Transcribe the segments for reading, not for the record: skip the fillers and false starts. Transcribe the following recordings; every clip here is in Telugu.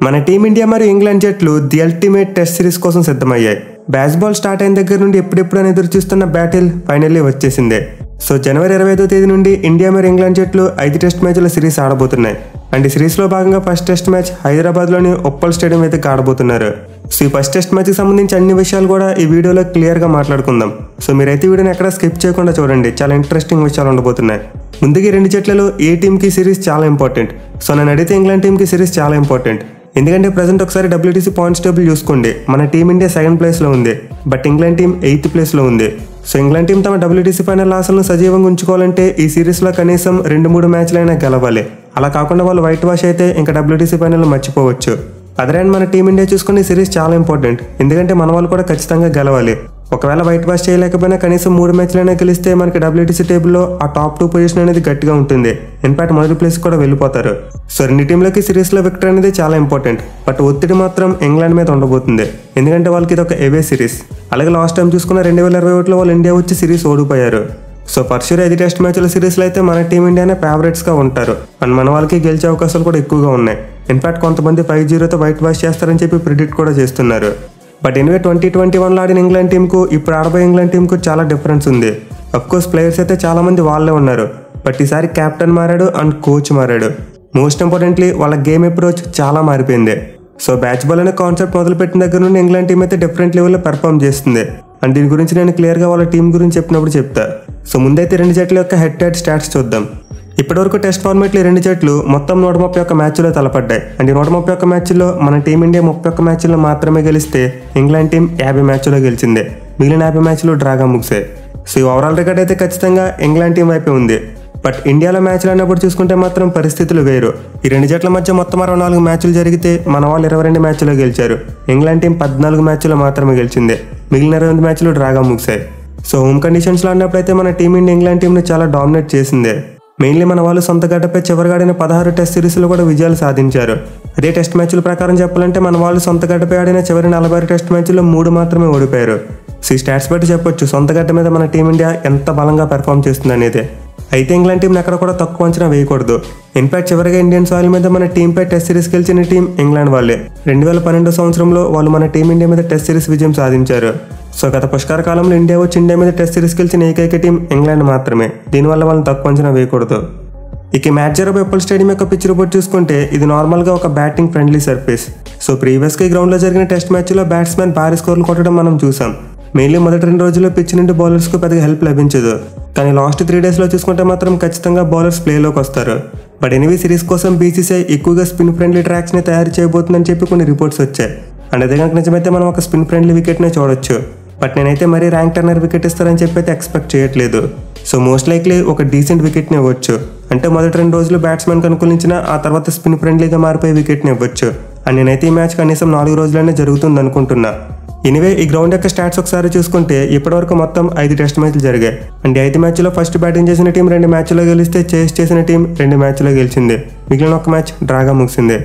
మన టీమిండియా మరియు ఇంగ్లాండ్ జట్లు ది అల్టిమేట్ టెస్ట్ సిరీస్ కోసం సిద్ధమయ్యాయి. బ్యాస్బాల్ స్టార్ట్ అయిన దగ్గర నుండి ఎప్పుడెప్పుడు ఎదురు చూస్తున్న బ్యాటిల్ ఫైనల్లీ వచ్చేసిందే. సో జనవరి 25వ తేదీ నుండి ఇండియా మరియు ఇంగ్లాండ్ జట్లు 5 టెస్ట్ మ్యాచ్ల సిరీస్ ఆడబోతున్నాయి. అండ్ ఈ సిరీస్లో భాగంగా ఫస్ట్ టెస్ట్ మ్యాచ్ హైదరాబాద్లోని ఉప్పల్ స్టేడియం అయితే ఆడబోతున్నారు. సో ఈ ఫస్ట్ టెస్ట్ మ్యాచ్కి సంబంధించి అన్ని విషయాలు కూడా ఈ వీడియోలో క్లియర్గా మాట్లాడుకుందాం. సో మీరైతే వీడియోని ఎక్కడ స్కిప్ చేయకుండా చూడండి, చాలా ఇంట్రెస్టింగ్ విషయాలు ఉండబోతున్నాయి. ముందుగా ఈ 2 జట్లలో ఏ టీంకి సిరీస్ చాలా ఇంపార్టెంట్. సో నన్ను అడిగితే ఇంగ్లాండ్ టీంకి సిరీస్ చాలా ఇంపార్టెంట్. ఎందుకంటే ప్రజెంట్ ఒకసారి WTC పాయింట్స్ టేబుల్ చూసుకోండి. మన టీమిండియా 2nd ప్లేస్లో ఉంది, బట్ ఇంగ్లాండ్ టీం 8th ప్లేస్లో ఉంది. సో ఇంగ్లాండ్ టీం తమ WTC ఫైనల్ ఆశలను సజీవంగా ఉంచుకోవాలంటే ఈ సిరీస్లో కనీసం 2-3 మ్యాచ్లైనా గెలవాలి. అలా కాకుండా వాళ్ళు వైట్ వాష్ అయితే ఇంకా WTC ఫైనల్ మర్చిపోవచ్చు. అదర్ అండ్ మన టీమిండియా చూసుకుని సిరీస్ చాలా ఇంపార్టెంట్, ఎందుకంటే మన వాళ్ళు కూడా ఖచ్చితంగా గెలవాలి. ఒకవేళ వైట్ వాష్ చేయలేకపోయినా కనీసం 3 మ్యాచ్లైనా గెలిస్తే మనకి WTC టేబుల్లో ఆ టాప్ 2 పొజిషన్ అనేది గట్టిగా ఉంటుంది. ఇన్ఫాక్ట్ మొదటి ప్లేస్ కూడా వెళ్ళిపోతారు. సో 2 టీంలకి సిరీస్లో విక్టరీ అనేది చాలా ఇంపార్టెంట్. బట్ ఒత్తిడి మాత్రం ఇంగ్లాండ్ మీద ఉండబోతుంది, ఎందుకంటే వాళ్ళకి ఇది ఒక అవే సిరీస్. అలాగే లాస్ట్ టైం చూసుకున్న 2021లో వాళ్ళు ఇండియా వచ్చి సిరీస్ ఓడిపోయారు. సో పర్షూర్ 5 టెస్ట్ మ్యాచ్ల సిరీస్లో అయితే మన టీమిండియానే ఫేవరెట్స్గా ఉంటారు. అండ్ మన వాళ్ళకి గెలిచే అవకాశాలు కూడా ఎక్కువగా ఉన్నాయి. ఇన్ఫాక్ట్ కొంతమంది 5-0తో వైట్ వాష్ చేస్తారని చెప్పి ప్రిడిక్ట్ కూడా చేస్తున్నారు. బట్ ఎనివే 2021లో ఆడిన ఇంగ్లాండ్ టీంకు ఇప్పుడు ఆడబోయే ఇంగ్లాండ్ టీంకు చాలా డిఫరెన్స్ ఉంది. అఫ్కోర్స్ ప్లేయర్స్ అయితే చాలా మంది వాళ్ళే ఉన్నారు, బట్ ఈసారి కెప్టెన్ మారాడు అండ్ కోచ్ మారాడు. మోస్ట్ ఇంపార్టెంట్లీ వాళ్ళ గేమ్ అప్రోచ్ చాలా మారిపోయింది. సో బ్యాచ్ బాల్ అనే కాన్సెప్ట్ మొదలుపెట్టిన దగ్గర నుండి ఇంగ్లాండ్ టీం అయితే డిఫరెంట్ లెవెల్లో పెర్ఫామ్ చేస్తుంది. అండ్ దీని గురించి నేను క్లియర్గా వాళ్ళ టీం గురించి చెప్పినప్పుడు చెప్తా. సో ముందైతే 2 జట్ల యొక్క హెడ్ టు హెడ్ స్టాట్స్ చూద్దాం. ఇప్పటివరకు టెస్ట్ ఫార్మాట్లో 2 జట్లు మొత్తం 131 మ్యాచ్లో తలపడ్డాయి. అండ్ ఈ 131 మ్యాచ్ల్లో మన టీమిండియా 31 మ్యాచ్ల్లో మాత్రమే గెలిస్తే ఇంగ్లాండ్ టీం 50 మ్యాచ్లో గెలిచింది. మిగిలిన 50 మ్యాచ్లు డ్రాగా ముగిసాయి. సో ఈ ఓవరాల్ రికార్డ్ అయితే ఖచ్చితంగా ఇంగ్లాండ్ టీం వైపే ఉంది. బట్ ఇండియాలో మ్యాచ్లు అన్నప్పుడు చూసుకుంటే మాత్రం పరిస్థితులు వేరు. ఈ 2 జట్ల మధ్య మొత్తం 64 మ్యాచ్లు జరిగితే మన వాళ్ళు 22 మ్యాచ్లో గెలిచారు. ఇంగ్లాండ్ టీం 14 మ్యాచ్లో మాత్రమే గెలిచింది. మిగిలిన 28 మ్యాచ్లు డ్రాగా ముగిసాయి. సో హోమ్ కండిషన్స్లో అన్నప్పుడైతే మన టీమిండియా ఇంగ్లాండ్ టీంని చాలా డామినేట్ చేసిందే. మెయిన్లీ మన వాళ్ళు సొంత గడ్డపై చివరిగాడిన 16 టెస్ట్ సిరీస్లో కూడా విజయాలు సాధించారు. అదే టెస్ట్ మ్యాచ్ల ప్రకారం చెప్పాలంటే మన వాళ్ళు సొంత గడ్డపై ఆడిన చివరి 46 టెస్ట్ మ్యాచ్ల్లో 3 మాత్రమే ఓడిపోయారు. సో ఈ స్టాట్స్ బట్టి చెప్పొచ్చు సొంత గడ్డ మీద మన టీమిండియా ఎంత బలంగా పెర్ఫామ్ చేస్తుంది అనేది. అయితే ఇంగ్లాండ్ టీంని ఎక్కడ కూడా తక్కువ అంచనా వేయకూడదు. ఇన్ఫాక్ట్ చివరిగా ఇండియన్ సాయిల్ మీద మన టీంపై టెస్ట్ సిరీస్ గెలిచిన టీం ఇంగ్లాండ్ వాళ్ళే. 2012 సంవత్సరంలో వాళ్ళు మన టీమిండియా మీద టెస్ట్ సిరీస్ విజయం సాధించారు. సో గత పుష్కర కాలంలో ఇండియా వచ్చి ఇండియా మీద టెస్ట్ సిరీస్ గెలిచిన ఏకైక టీం ఇంగ్లాండ్ మాత్రమే. దీనివల్ల వాళ్ళని తక్కువ అంచనా వేయకూడదు. ఇక మ్యాచ్ జరిగే ఉప్పల్ స్టేడియం యొక్క పిచ్ రిపోర్ట్ చూసుకుంటే ఇది నార్మల్గా ఒక బ్యాటింగ్ ఫ్రెండ్లీ సర్ఫేస్. సో ప్రీవియస్గా ఈ గ్రౌండ్లో జరిగిన టెస్ట్ మ్యాచ్లో బ్యాట్స్మెన్ భారీ స్కోర్లు కొట్టడం మనం చూసాం. మెయిన్లీ మొదటి 2 రోజుల్లో పిచ్ నుండి బౌలర్స్కు పెద్దగా హెల్ప్ లభించదు. కానీ లాస్ట్ 3 డేస్లో చూసుకుంటే మాత్రం ఖచ్చితంగా బౌలర్స్ ప్లేలోకి వస్తారు. బట్ ఎనివే సిరీస్ కోసం BCCI ఎక్కువగా స్పిన్ ఫ్రెండ్లీ ట్రాక్స్ని తయారు చేయబోతుందని చెప్పి కొన్ని రిపోర్ట్స్ వచ్చాయి. అండ్ అదే కనుక నిజమైతే మనం ఒక స్పిన్ ఫ్రెండ్లీ వికెట్నే చూడొచ్చు. బట్ నేనైతే మరీ ర్యాంక్ టర్నర్ వికెట్ ఇస్తారని చెప్పి అయితే ఎక్స్పెక్ట్ చేయట్లేదు. సో మోస్ట్ లైక్లీ ఒక డీసెంట్ వికెట్ని ఇవ్వచ్చు. అంటే మొదటి 2 రోజులు బ్యాట్స్మెన్కి అనుకూలించిన ఆ తర్వాత స్పిన్ ఫ్రెండ్లీగా మారిపోయే వికెట్ని ఇవ్వచ్చు. అండ్ నేనైతే ఈ మ్యాచ్ కనీసం 4 రోజులనే జరుగుతుంది అనుకుంటున్నా. ఎనివే ఈ గ్రౌండ్ యొక్క స్టాట్స్ ఒకసారి చూసుకుంటే ఇప్పటివరకు మొత్తం 5 టెస్ట్ మ్యాచ్లు జరిగాయి. అండ్ 5 మ్యాచ్లో ఫస్ట్ బ్యాటింగ్ చేసిన టీం 2 మ్యాచ్లో గెలిస్తే చేస్ చేసిన టీం 2 మ్యాచ్లో గెలిచింది. మిగిలిన 1 మ్యాచ్ డ్రాగా ముగిసింది.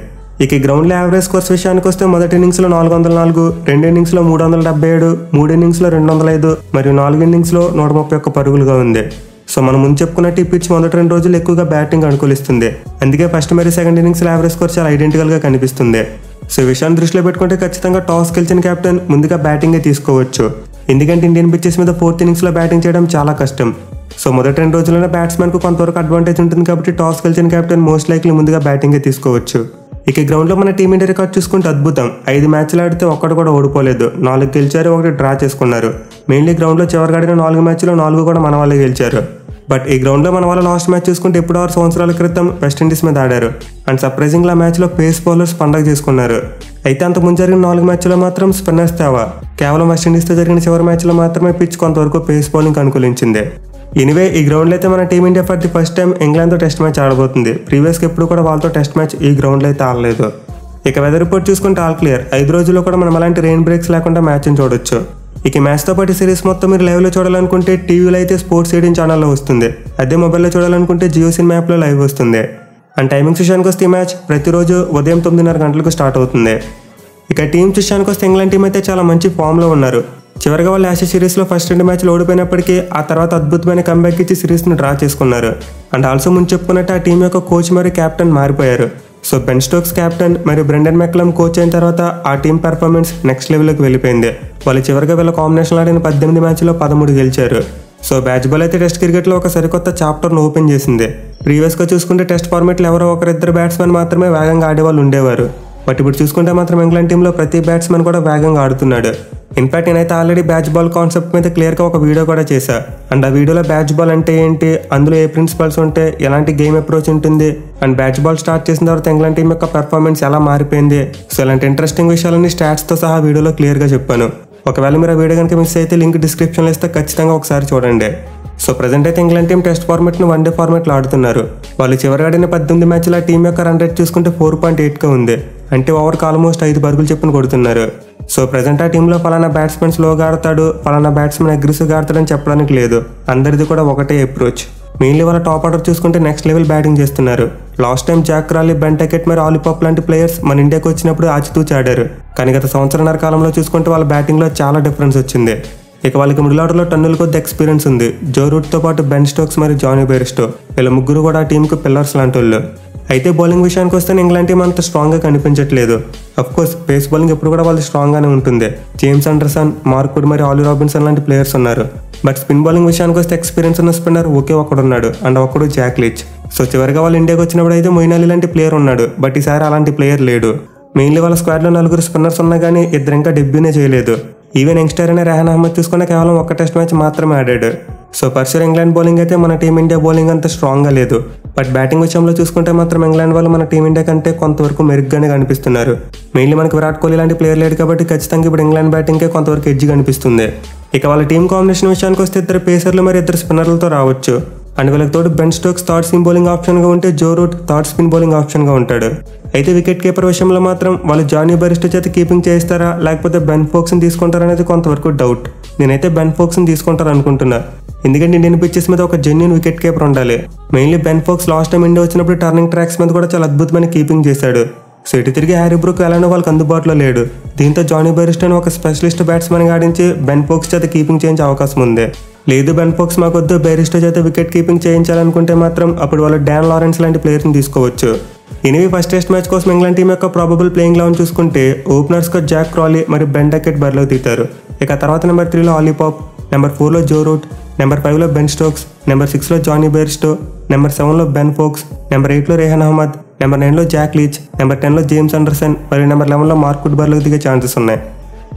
ఇక ఈ గ్రౌండ్లో యావరేజ్ స్కోర్స్ విషయానికి వస్తే మొదటి ఇన్నింగ్స్లో 404, 2 ఇన్నింగ్స్లో 377, 3 ఇన్నింగ్స్లో 205 మరియు 4 ఇన్నింగ్స్లో 131 పరుగులుగా ఉంది. సో మనం ముందు చెప్పుకున్నట్టు ఈ పిచ్ మొదటి 2 రోజులు ఎక్కువగా బ్యాటింగ్ అనుకూలిస్తుంది. అందుకే ఫస్ట్ మరియు సెకండ్ ఇన్నింగ్స్లో యావరేజ్ స్కోర్ చాలా ఐడెంటికల్గా కనిపిస్తుంది. సో ఈ విషయాన్ని దృష్టిలో పెట్టుకుంటే ఖచ్చితంగా టాస్ గెలిచిన కెప్టెన్ ముందుగా బ్యాటింగే తీసుకోవచ్చు. ఎందుకంటే ఇండియన్ పిచ్చెస్ మీద 4th ఇన్నింగ్స్లో బ్యాటింగ్ చేయడం చాలా కష్టం. సో మొదటి 2 రోజుల్లోనే బ్యాట్స్మెన్కు కొంతవరకు అడ్వాంటేజ్ ఉంటుంది కాబట్టి టాస్ గెలిచిన కెప్టెన్ మోస్ట్ లైక్లీ ముందుగా బ్యాటింగే తీసుకోవచ్చు. ఇక గ్రౌండ్లో మన టీమిండియా రికార్డ్ చూసుకుంటే అద్భుతం. 5 మ్యాచ్లు ఆడితే ఒక్కడు కూడా ఓడిపోలేదు. 4 గెలిచారు, 1 డ్రా చేసుకున్నారు. మెయిన్లీ గ్రౌండ్లో చివరికి ఆడిన 4 మ్యాచ్లో 4 కూడా మన వాళ్ళే గెలిచారు. బట్ ఈ గ్రౌండ్లో మన వాళ్ళ లాస్ట్ మ్యాచ్ చూసుకుంటే ఎప్పుడు 6 సంవత్సరాల క్రితం వెస్టిండీస్ మీద ఆడారు. అండ్ సర్ప్రైజింగ్గా ఆ మ్యాచ్లో పేస్ బౌలర్స్ పండగ చేసుకున్నారు. అయితే అంతకుముందు జరిగిన 4 మ్యాచ్లో మాత్రం స్పిన్నర్స్ తేవా. కేవలం వెస్టిండీస్తో జరిగిన చివరి మ్యాచ్లో మాత్రమే పిచ్ కొంతవరకు పేస్ బౌలింగ్ అనుకూలించింది. ఎనివే ఈ గ్రౌండ్లో అయితే మన team India for the first time ఇంగ్లాండ్తో టెస్ట్ మ్యాచ్ ఆడబోతుంది. ప్రీవియస్గా ఎప్పుడు కూడా వాళ్ళతో టెస్ట్ మ్యాచ్ ఈ గ్రౌండ్లో అయితే ఆడలేదు. ఇక వెదర్ రిపోర్ట్ చూసుకుంటే ఆల్ క్లియర్. 5 రోజుల్లో కూడా మనం అలాంటి రెయిన్ బ్రేక్స్ లేకుండా మ్యాచ్ని చూడొచ్చు. ఇక మ్యాచ్తో పాటు సిరీస్ మొత్తం మీరు లైవ్లో చూడాలనుకుంటే టీవీలో అయితే స్పోర్ట్స్ 18 ఛానల్లో వస్తుంది. అదే మొబైల్లో చూడాలనుకుంటే జియో సినిమా యాప్లో లైవ్ వస్తుంది. అండ్ టైమింగ్స్ విషయానికి వస్తే ఈ మ్యాచ్ ప్రతిరోజు ఉదయం 9:30 గంటలకు స్టార్ట్ అవుతుంది. ఇక టీమ్స్ విషయానికి వస్తే ఇంగ్లాండ్ టీం అయితే చాలా మంచి ఫామ్లో ఉన్నారు. చివరిగా వాళ్ళు ఆసియా సిరీస్లో ఫస్ట్ 2 మ్యాచ్లు ఓడిపోయినప్పటికీ ఆ తర్వాత అద్భుతమైన కంబ్యాక్ ఇచ్చి సిరీస్ని డ్రా చేసుకున్నారు. అండ్ ఆల్సో ముందు చెప్పుకున్నట్టు ఆ టీం యొక్క కోచ్ మరియు కెప్టెన్ మారిపోయారు. సో బెన్ స్టోక్స్ కెప్టెన్ మరియు బ్రెండన్ మెక్లమ్ కోచ్ అయిన తర్వాత ఆ టీం పెర్ఫార్మెన్స్ నెక్స్ట్ లెవెల్కి వెళ్ళిపోయింది. వాళ్ళు చివరిగా వీళ్ళ కాంబినేషన్ ఆడిన 18 మ్యాచ్లో 13 గెలిచారు. సో బ్యాచ్ బాల్ అయితే టెస్ట్ క్రికెట్లో ఒక సరికొత్త చాప్టర్ను ఓపెన్ చేసింది. ప్రీవియస్గా చూసుకుంటే టెస్ట్ ఫార్మాట్లో ఎవరో ఒకరిద్దరు బ్యాట్స్మెన్ మాత్రమే వేగంగా ఆడేవాళ్ళు ఉండేవారు. బట్ ఇప్పుడు చూసుకుంటే మాత్రం ఇంగ్లాండ్ టీంలో ప్రతి బ్యాట్స్మెన్ కూడా వేగంగా ఆడుతున్నాడు. ఇన్ఫాక్ట్ నేనైతే ఆల్రెడీ బ్యాచ్ బాల్ కాన్సెప్ట్ మీద క్లియర్గా ఒక వీడియో కూడా చేశా. అండ్ ఆ వీడియోలో బ్యాచ్ బాల్ అంటే ఏంటి, అందులో ఏ ప్రిన్సిపల్స్ ఉంటాయి, ఎలాంటి గేమ్ అప్రోచ్ ఉంటుంది, అండ్ బ్యాచ్ బాల్ స్టార్ట్ చేసిన తర్వాత ఇంగ్లాండ్ టీం యొక్క పెర్ఫార్మెన్స్ ఎలా మారిపోయింది, సో ఇలాంటి ఇంట్రెస్టింగ్ విషయాలన్నీ స్టాట్స్తో సహా వీడియోలో క్లియర్గా చెప్పాను. ఒకవేళ మీరు ఆ వీడియో కనుక మిస్ అయితే లింక్ డిస్క్రిప్షన్లో ఇస్తే ఖచ్చితంగా ఒకసారి చూడండి. సో ప్రజెంట్ అయితే ఇంగ్లాండ్ టీం టెస్ట్ ఫార్మాట్ను వన్డే ఫార్మాట్లో ఆడుతున్నారు. వాళ్ళు చివరి ఆడిన 18 మ్యాచ్ల టీం యొక్క రన్ రేట్ చూసుకుంటే 4.8గా ఉంది. అంటే ఓవర్కి ఆల్మోస్ట్ 5 పరుగులు చెప్పును కొడుతున్నారు. సో ప్రజెంట్ ఆ టీంలో ఫలానా బ్యాట్స్మెన్ స్లోగా ఆడతాడు, ఫలానా బ్యాట్స్మెన్ అగ్రెసివ్గా ఆడతాడని చెప్పడానికి లేదు. అందరిది కూడా ఒకటే అప్రోచ్. మెయిన్లీ వాళ్ళ టాప్ ఆర్డర్ చూసుకుంటే నెక్స్ట్ లెవెల్ బ్యాటింగ్ చేస్తున్నారు. Last time Zak Crawley, Ben Duckett మరియు ఆలీ పాప్ లాంటి ప్లేయర్స్ మన ఇండియాకి వచ్చినప్పుడు ఆచితూచి ఆడారు. కానీ గత సంవత్సరాల కాలంలో చూసుకుంటే వాళ్ళ బ్యాటింగ్లో చాలా డిఫరెన్స్ వచ్చింది. ఇక వాళ్ళకి మిడిల్ ఆర్డర్లో టన్నుల కొద్ది ఎక్స్పీరియన్స్ ఉంది. జో రూట్తో పాటు బెన్ స్టోక్స్ మరియు జానీ బెయిర్స్టో, వీళ్ళ ముగ్గురు కూడా ఆ టీంకు పిల్లర్స్ లాంటి వాళ్ళు. అయితే బౌలింగ్ విషయానికి వస్తే ఇంగ్లాండ్ టీం అంత స్ట్రాంగ్గా కనిపించట్లేదు. అఫ్కోర్స్ పేస్ బౌలింగ్ ఎప్పుడు కూడా వాళ్ళు స్ట్రాంగ్గానే ఉంటుంది. జేమ్స్ ఆండర్సన్, మార్క్ వుడ్ మరియు ఆలీ రాబిన్సన్ లాంటి ప్లేయర్స్ ఉన్నారు. బట్ స్పిన్ బౌలింగ్ విషయానికి వస్తే ఎక్స్పీరియన్స్ ఉన్న స్పిన్నర్ ఒకే ఒకడున్నాడు, అండ్ ఒకడు జాక్ లీచ్. సో చివరిగా వాళ్ళు ఇండియాకి వచ్చినప్పుడు అయితే మొయిన్ అలీ లాంటి ప్లేయర్ ఉన్నాడు. బట్ ఈసారి అలాంటి ప్లేయర్ లేడు. మెయిన్లీ వాళ్ళ స్క్వాడ్లో 4 స్పిన్నర్స్ ఉన్నా కానీ 2 ఇంకా డెబ్యూనే చేయలేదు. ఈవెన్ యంగ్స్టర్ అయిన రెహాన్ అహ్మద్ తీసుకున్న కేవలం ఒక టెస్ట్ మ్యాచ్ మాత్రమే ఆడాడు. సో పర్సర్ ఇంగ్లాండ్ బౌలింగ్ అయితే మన టీమిండియా బౌలింగ్ అంత స్ట్రాంగ్గా లేదు. బట్ బ్యాటింగ్ విషయంలో చూసుకుంటే మాత్రం ఇంగ్లాండ్ వాళ్ళు మన టీమిండియా కంటే కొంతవరకు మెరుగ్గానే కనిపిస్తున్నారు. మెయిన్లీ మనకి విరాట్ కోహ్లీ లాంటి ప్లేయర్ లేడు కాబట్టి ఖచ్చితంగా ఇప్పుడు ఇంగ్లాండ్ బ్యాటింగ్కే కొంతవరకు ఎడ్జ్ కనిపిస్తుంది. ఇక వాళ్ళ టీం కాంబినేషన్ విషయానికి వస్తే 2 పేసర్లు మరియు 2 స్పిన్నర్లతో రావచ్చు. అండ్ వీళ్ళకి తోడు Ben Stokes third seam bowling ఆప్షన్గా ఉంటే Joe Root third spin bowling ఆప్షన్గా ఉంటాడు. అయితే వికెట్ కీపర్ విషయంలో మాత్రం వాళ్ళు జానీ బెయిర్స్టో చేత కీపింగ్ చేస్తారా లేకపోతే బెన్ ఫోక్స్ని తీసుకుంటారా అనేది కొంతవరకు డౌట్. నేనైతే బెన్ ఫోక్స్ని తీసుకుంటారు అనుకుంటున్నా. ఎందుకంటే ఇండియన్ పిచ్చెస్ మీద ఒక జెన్యూన్ వికెట్ కీపర్ ఉండాలి. Mainly Ben Foakes last time India వచ్చినప్పుడు టర్నింగ్ ట్రాక్స్ మీద కూడా చాలా అద్భుతమైన కీపింగ్ చేశాడు. సో ఇటు తిరిగి హ్యారీ బ్రూక్ ఎలానో వాళ్ళకి అందుబాటులో లేడు. దీంతో జానీ బెయిర్స్టోని ఒక స్పెషలిస్ట్ బ్యాట్స్మెన్ ఆడించి బెన్ ఫోక్స్ చేత కీపింగ్ చేయించే అవకాశం ఉంది. లేదు బెన్ ఫోక్స్ మాకొద్దు, బెయిర్స్టో చేత వికెట్ కీపింగ్ చేయించాలనుకుంటే మాత్రం అప్పుడు వాళ్ళు డాన్ లారెన్స్ లాంటి ప్లేయర్ని తీసుకోవచ్చు. ఎనివే ఫస్ట్ టెస్ట్ మ్యాచ్ కోసం ఇంగ్లాండ్ టీం యొక్క ప్రాబబుల్ ప్లేయింగ్ లెవెన్ చూసుకుంటే ఓపెనర్స్గా జాక్ క్రాలీ మరియు బెన్ టెకెట్ బరిలో దిగుతారు. ఇక తర్వాత నెంబర్ 3లో ఆలీ పాప్, నెంబర్ 4లో జో రూట్, నెంబర్ 5లో బెన్ స్టోక్స్, నెంబర్ 6లో Jonny Bairstow, number 7లో Ben Foakes, number 8లో రెహాన్ అహ్మద్, నెంబర్ 9లో జాక్ లీచ్, నెంబర్ 10లో జేమ్స్ ఆండర్సన్ మరియు నెంబర్ 11లో మార్క్ వుడ్ బరిలో దిగే ఛాన్సెస్ ఉన్నాయి.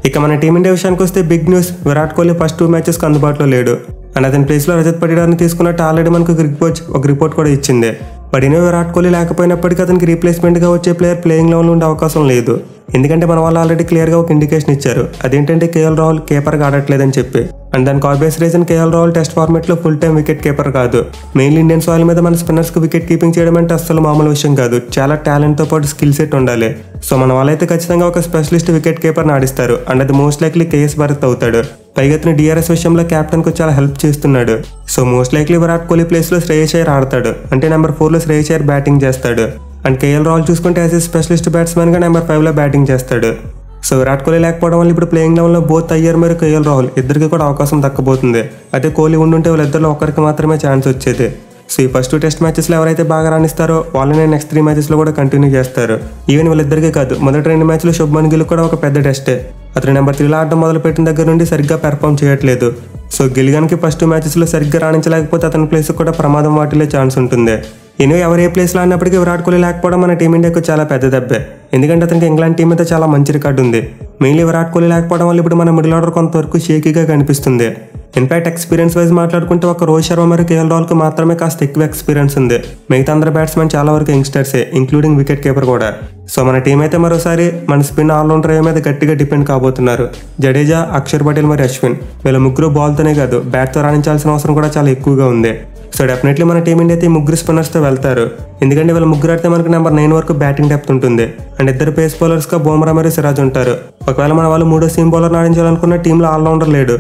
ఇక మన టీమిండియా విషయానికి వస్తే big news, Virat Kohli first 2 మ్యాచెస్కి అందుబాటులో లేడు. అండ్ అతని ప్లేస్లో రజత్ పటిడార్ని తీసుకున్నట్టు ఆల్రెడీ మనకు క్రికెట్ కోచ్ ఒక రిపోర్ట్ కూడా ఇచ్చింది. బట్ ఇనో విరాట్ కోహ్లీ లేకపోయినప్పటికీ అతనికి రీప్లేస్మెంట్గా వచ్చే ప్లేయర్ ప్లేయింగ్ లెవెల్లో ఉండే అవకాశం లేదు. ఎందుకంటే మన వాళ్ళు ఆల్రెడీ క్లియర్గా ఒక ఇండికేషన్ ఇచ్చారు. అదేంటంటే కేఎల్ రాహుల్ కీపర్గా ఆడట్లేదని చెప్పి. అండ్ దానికి obvious reason KL Rahul test ఫార్మాట్లో ఫుల్ టైం వికెట్ కీపర్ కాదు. మెయిన్లీ ఇండియన్ సాయిల్ మీద మన స్పిన్నర్స్కి వికెట్ కీపింగ్ చేయడం అంటే అస్సలు మామూలు విషయం కాదు. చాలా టాలెంట్తో పాటు స్కిల్ సెట్ ఉండాలి. సో మన వాళ్ళైతే ఖచ్చితంగా ఒక స్పెషలిస్ట్ వికెట్ కీపర్ని ఆడిస్తారు. అండ్ అది మోస్ట్ లైక్లీ కేఎస్ భరత్ అవుతాడు. పైగా అతను డిఆర్ఎస్ విషయంలో క్యాప్టెన్కు చాలా హెల్ప్ చేస్తున్నాడు. So most likely Virat Kohli ప్లేస్లో శ్రేయస్ అయ్యర్ ఆడతాడు. అంటే నెంబర్ 4లో శ్రేయస్ అయ్యర్ బ్యాటింగ్ చేస్తాడు. అండ్ కేఎల్ రాహుల్ చూసుకుంటే యాజ్ ఏ స్పెషలిస్ట్ బ్యాట్స్మెన్గా నెంబర్ 5లో బ్యాటింగ్ చేస్తాడు. సో విరాట్ కోహ్లీ లేకపోవడం వల్ల ఇప్పుడు ప్లేయింగ్ లెవెల్లో బోత్ అయ్యర్ మరియు కేఎల్ రాహుల్ ఇద్దరికి కూడా అవకాశం దక్కబోతుంది. అదే కోహ్లీ ఉండుంటే వీళ్ళిద్దరిలో ఒకరికి మాత్రమే ఛాన్స్ వచ్చేది. సో ఈ ఫస్ట్ 2 టెస్ట్ మ్యాచెస్లో ఎవరైతే బాగా రాణిస్తారో వాళ్ళనే నెక్స్ట్ 3 మ్యాచెస్లో కూడా కంటిన్యూ చేస్తారు. ఈవెన్ వీళ్ళిద్దరికే కాదు, మొదటి 2 మ్యాచ్లు శుభ్మన్ గిల్ కూడా ఒక పెద్ద టెస్టే. అతను నెంబర్ 3లో ఆడడం మొదలుపెట్టిన దగ్గర నుండి సరిగ్గా పెర్ఫామ్ చేయట్లేదు. సో గిల్గానికి ఫస్ట్ 2 మ్యాచెస్లో సరిగ్గా రాణించలేకపోతే అతని ప్లేస్కి కూడా ప్రమాదం వాటిల్లే ఛాన్స్ ఉంటుంది. ఎనివే ఎవరు ఏ ప్లేస్లో ఆడినప్పటికీ విరాట్ కోహ్లీ లేకపోవడం మన టీమిండియాకు చాలా పెద్ద దెబ్బే. ఎందుకంటే అతనికి ఇంగ్లాండ్ టీం మీద చాలా మంచి రికార్డు ఉంది. మెయిన్లీ విరాట్ కోహ్లీ లేకపోవడం వల్ల ఇప్పుడు మన మిడిల్ ఆర్డర్ కొంతవరకు షేకీగా కనిపిస్తుంది. ఇన్ఫాక్ట్ ఎక్స్పీరియన్స్ వైజ్ మాట్లాడుకుంటే ఒక రోహిత్ శర్మ మరియు కేఎల్ రాహుల్కి మాత్రమే కాస్త ఎక్కువ ఎక్స్పీరియన్స్ ఉంది. మిగతా అందరు బ్యాట్స్మెన్ చాలా వరకు యంగ్స్టర్సే, ఇంక్లూడింగ్ వికెట్ కీపర్ కూడా. సో మన టీం అయితే మరోసారి మన స్పిన్ ఆల్రౌండర్ మీద గట్టిగా డిపెండ్ కాబోతున్నారు. జడేజా, అక్షర్ పటేల్ మరియు అశ్విన్ వీళ్ళ ముగ్గురు బాల్తోనే కాదు బ్యాట్తో రాణించాల్సిన అవసరం కూడా చాలా ఎక్కువగా ఉంది. సో డెఫినెట్లీ మన టీమిండియా అయితే 3 స్పిన్నర్స్తో వెళ్తారు. ఎందుకంటే వీళ్ళ ముగ్గురు ఆడితే మనకు నెంబర్ 9 వరకు బ్యాటింగ్ డెప్త్ ఉంటుంది. అండ్ 2 పేస్ బౌలర్స్గా బుమ్రా మరియు సిరాజ్ ఉంటారు. ఒకవేళ మన వాళ్ళు 3వ సీమ్ బౌలర్ ఆడించాలనుకున్న టీంలో ఆల్రౌండర్ లేడు.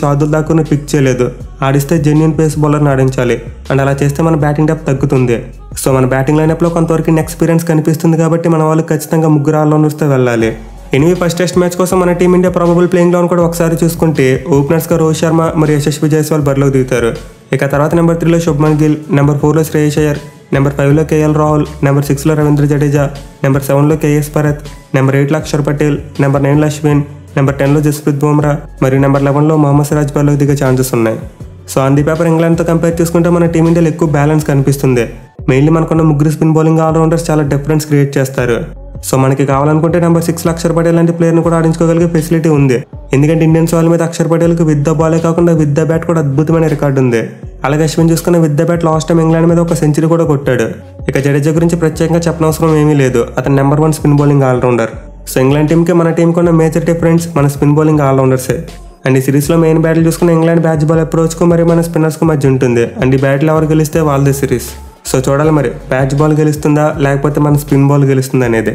షార్దుల్ ఠాకూర్ని పిక్ చేయలేదు. ఆడిస్తే జెన్యూన్ పేస్ బౌలర్ని ఆడించాలి. అండ్ అలా చేస్తే మన బ్యాటింగ్ డెప్త్ తగ్గుతుంది. సో మన బ్యాటింగ్ లైనప్లో కొంతవరకు ఇన్ఎక్స్పీరియన్స్ కనిపిస్తుంది కాబట్టి మన వాళ్ళు ఖచ్చితంగా 3 ఆల్రౌండర్స్తో వెళ్ళాలి. ఎనివే ఫస్ట్ టెస్ట్ మ్యాచ్ కోసం మన టీమిండియా ప్రాబబుల్ ప్లేయింగ్ లెవెన్ కూడా ఒకసారి చూసుకుంటే ఓపెనర్స్గా రోహిత్ శర్మ మరియు యశస్వి జైస్వాల్ బరిలో దిగుతారు. ఇక తర్వాత నెంబర్ 3లో శుభ్మన్ గిల్, నెంబర్ 4లో శ్రేయస్ అయ్యర్, నెంబర్ 5లో కేఎల్ రాహుల్, నెంబర్ 6లో రవీంద్ర జడేజా, నెంబర్ 7లో కేఎస్ భరత్, నెంబర్ 8లో అక్షర్ పటేల్, నెంబర్ 9లో అశ్విన్, నెంబర్ 10లో జస్ప్రీత్ బుమ్రా మరియు నెంబర్ 11లో మహమ్మద్ సిరాజ్ బరిలోకి దిగే ఛాన్సెస్ ఉన్నాయి. సో ఆన్ ది పేపర్ ఇంగ్లాండ్తో కంపేర్ చేసుకుంటే మన టీమిండియాలో ఎక్కువ బ్యాలెన్స్ కనిపిస్తుంది. మెయిన్లీ మనకున్న ముగ్గురు స్పిన్ బౌలింగ్ ఆల్రౌండర్స్ చాలా డిఫరెన్స్ క్రియేట్ చేస్తారు. సో మనకి కావాలనుకుంటే నెంబర్ 6లో అక్షర్ పటేల్ లాంటి ప్లేయర్ని కూడా ఆడించుకోగలిగే ఫెసిలిటీ ఉంది. ఎందుకంటే ఇండియన్స్ వాళ్ళ మీద అక్షర్ పటేల్కి విత్ ద బాలే కాకుండా విత్ ద బ్యాట్ కూడా అద్భుతమైన రికార్డు ఉంది. అలాగే అశ్విన్ చూసుకున్న with the bat last time England మీద ఒక సెంచరీ కూడా కొట్టాడు. ఇక జడేజా గురించి ప్రత్యేకంగా చెప్పనవసరం ఏమీ లేదు, అతను number 1 spin bowling allrounder. So England టీంకి మన టీంకి ఉన్న మేజర్ డిఫరెన్స్ మన స్పిన్ బౌలింగ్ ఆల్రౌండర్సే. అండ్ ఈ సిరీస్లో మెయిన్ బ్యాటిల్ చూసుకున్న ఇంగ్లాండ్ బ్యాచ్ బాల్ అప్రోచ్కు మరియు మన స్పిన్నర్స్కు మధ్య ఉంటుంది. అండ్ ఈ బ్యాటిల్ ఎవరు గెలిస్తే వాళ్ళదే సిరీస్. సో చూడాలి మరి బ్యాచ్ బాల్ గెలుస్తుందా లేకపోతే మన స్పిన్ బాల్ గెలుస్తుందా అనేది.